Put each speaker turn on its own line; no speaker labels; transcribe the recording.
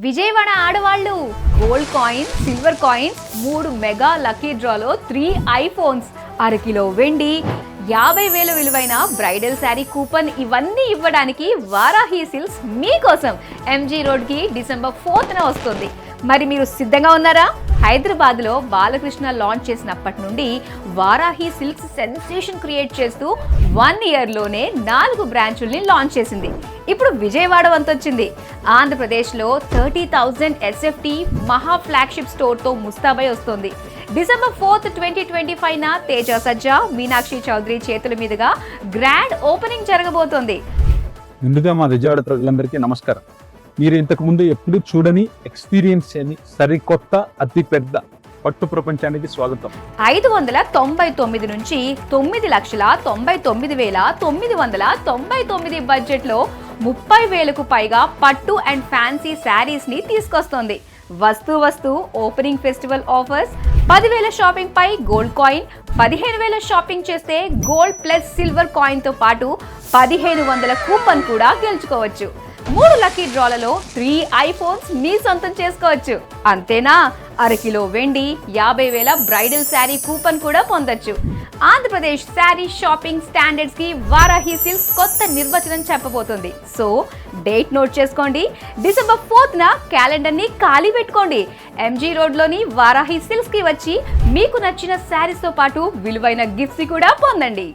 విజయవాడ ఆడవాళ్ళు gold coin, silver coins, 3 mega lucky డ్రాలో 3 iPhones, అరకిలో వెండి, 50,000 విలువైన బ్రైడల్ శారీ కూపన్ ఇవన్నీ ఇవ్వడానికి వారాహి సిల్క్స్ మీకోసం ఎంజీ రోడ్కి డిసెంబర్ 4న వస్తుంది. మరి మీరు సిద్ధంగా ఉన్నారా? హైదరాబాద్లో బాలకృష్ణ లాంచ్ చేసినప్పటి నుండి వారాహి సిల్క్స్ సెన్సేషన్ క్రియేట్ చేస్తూ 1 ఇయర్లోనే 4 బ్రాంచుల్ని లాంచ్ చేసింది. ఇప్పుడు విజయవాడ వంతొచ్చింది. ఆంధ్రప్రదేశ్లో 30,000 ఎస్ఎఫ్టీ మహా ఫ్లాగ్షిప్ స్టోర్తో ముస్తాబై వస్తుంది. డిసెంబర్ 4, 2025న తేజ సజ్జా, మీనాక్షి చౌదరి చేతుల మీదుగా గ్రాండ్ ఓపెనింగ్ జరగబోతోంది.
ముందుగా మా విజయవాడ ప్రజలందరికీ నమస్కారం. మీరు ఇంతకుముందు ఎప్పుడు చూడని ఎక్స్పీరియన్స్ చేయని సరికొత్త అతిపెద్ద పట్టు ప్రపంచానికి స్వాగతం.
599 నుంచి 9,99,999 బడ్జెట్లో 30,000కు పైగా పట్టు అండ్ ఫ్యాన్సీ శారీస్ ని తీసుకొస్తోంది. వస్తు ఓపెనింగ్ ఫెస్టివల్ ఆఫర్స్, 10,000 షాపింగ్ పై గోల్డ్ కాయిన్, 15,000 షాపింగ్ చేస్తే గోల్డ్ ప్లస్ సిల్వర్ కాయిన్ తో పాటు 1,500 కూపన్ కూడా గెలుచుకోవచ్చు. 3 లక్కీ డ్రాలలో 3 ఐఫోన్స్ మీ సొంతం చేసుకోవచ్చు. అంతేనా, అరకిలో వెండి, 50,000 బ్రైడల్ శారీ కూపన్ కూడా పొందొచ్చు. ఆంధ్రప్రదేశ్ శారీ షాపింగ్ స్టాండర్డ్స్ కి వారాహి సిల్క్స్ కొత్త నిర్వచనం చెప్పబోతుంది. సో డేట్ నోట్ చేసుకోండి. డిసెంబర్ 4న క్యాలెండర్ ని ఖాళీ పెట్టుకోండి. ఎంజీ రోడ్లోని వారాహి సిల్క్స్ కి వచ్చి మీకు నచ్చిన శారీస్ తో పాటు విలువైన గిఫ్ట్స్ కూడా పొందండి.